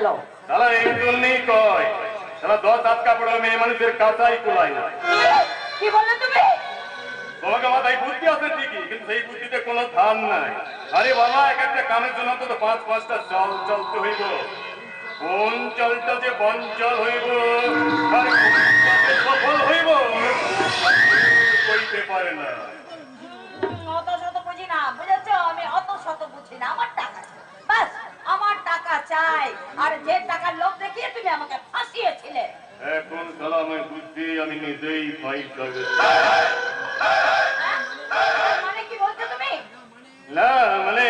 গেল। তাহলে এই জন্যই কয় তাহলে 10 হাত কাপড় মেয়ে মানুষের কাঁচাই কুলাই না। কি বললে তুমি? তোমাকে মাথায় বুদ্ধি আছে ঠিকই, কিন্তু সেই বুদ্ধিতে কোনো ধান নাই। আরে বাবা, এক একটা কামের জন্য তো 5-5টা চল চলতে হইব। কোন চলটা যে বঞ্চল হইব আর কোন চলটা সফল হইব কইতে পারে না। অত শত বুঝি না, বুঝেছো? আমি অত শত বুঝি না। আমার টাকা চাই, বাস আমার টাকা চাই। আর যে টাকার লোভ দেখিয়ে তুমি আমাকে ফাঁসিয়েছিলে, এখন সালামের বুদ্ধি আমি নিজেই পাই যাবে। মানে কি বলছো তুমি? না মানে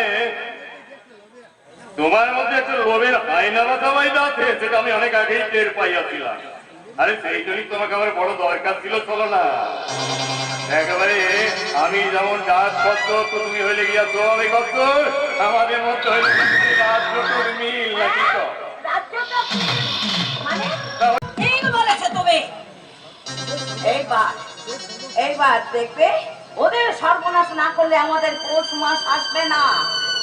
তোমার মধ্যে একটা লোভের আয়না বাঁধাবাইদা আছে, সেটা আমি অনেক আগেই টের পাইয়াছিলাম। আরে সেই জন্যই তোমাকে আমার বড় দরকার ছিল, চলো না একেবারে আমি যেমন ডাক কত তুমি হইলে গিয়া তো আমি কত আমাদের মধ্যে হইলে মিল নাকি তো? মানে ঠিক বলেছো তুমি। এইবার দেখবে ওদের সর্বনাশ না করলে আমাদের পৌষ মাস আসবে না।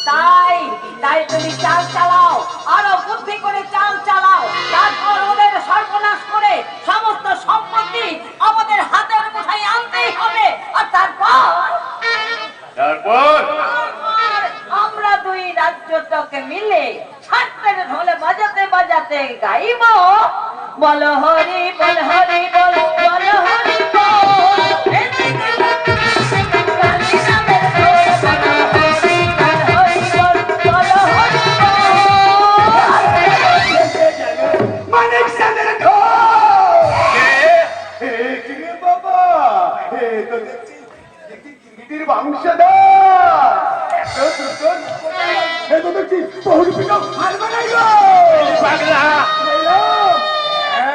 তাই তাই তুমি চাল চালাও, আরো বুদ্ধি করে চাল চালাও। তারপর ওদের সর্বনাশ করে সমস্ত সম্পত্তি আমাদের হাতের মুঠায় আনতেই হবে। আর তারপর আমরা দুই রাজ্যটাকে মিলে ছাড়তে ঢোলে বাজাতে বাজাতে গাইব, বল হরি বল হরি বল, বল হরি বল।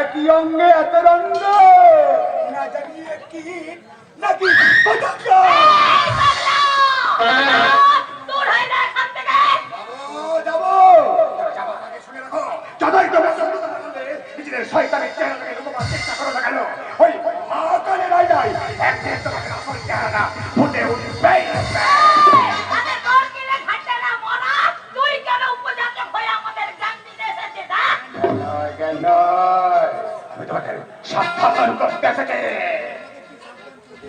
একই অঙ্গে এত রঙ্গ না জানিয়ে কি নাকি শয়তানের চেহারাটাকে লুকোবার চেষ্টা করো না কেন? ওই আকালে রায় নাই একদিন তোমাকে আসল চেহারাটা ফুটে উঠবে। সাবধান করতে এসেছে।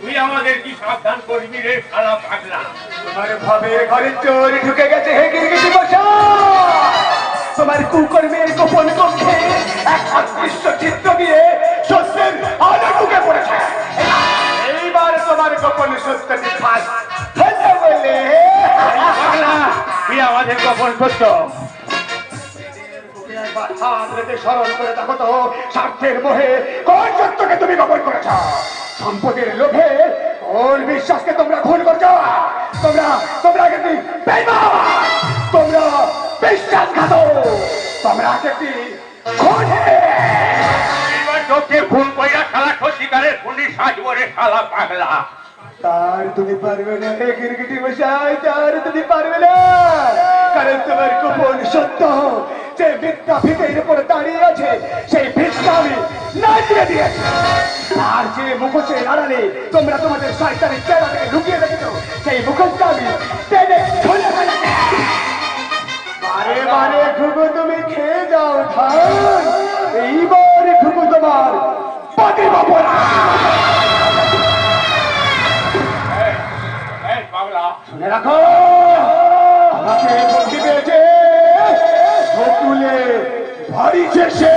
তুই আমাদের কি সাবধান করবি রে শালা পাগলা? তোমার ভাবে ঘরে চোর ঢুকে গেছে হে গিরগিটি বসা। তোমার কুকর্মের গোপন কক্ষে এক অদৃশ্য চিত্র দিয়ে সত্যের আলো ঢুকে পড়েছে। এইবার তোমার গোপন সত্যটি ফাঁস হতে বলে তুই আমাদের গোপন সত্য স্মরণ করে দেখো তো, স্বার্থের মোহে কোন সত্যকে তুমি গোপন করেছ? সম্পদের লোভে কোন বিশ্বাসকে তোমরা খুন করছ? তোমরা একটি বেঈমান, তোমরা বিশ্বাসঘাতক, তোমরা একটি খুনি। এবার তোকে খুন কইরা শালা সত্যিকারের খুনি সাজবো রে শালা পাগলা। তার তুমি পারবে না হে গিরগিটি মশাই, তার তুমি পারবে না। কারণ তোমার গোপন সত্য যে ভিত্তা ভিতের উপরে দাঁড়িয়ে আছে, সেই ভিত্তা আমি নাচিয়ে দিয়েছি। আর যে মুখোশের আড়ালে তোমরা তোমাদের শয়তানের চেহারাটাকে লুকিয়ে রেখেছো, সেই মুখোশটা আমি টেনে খুলে ফেলেছি। বারে বারে ঘুঘু তুমি খেয়ে যাও ধান, এইবার ঘুঘু তোমার পাতে বাপরা। শুনে রাখো, আমাকে বলতে পেরেছে বকুলে বাড়ি শেষে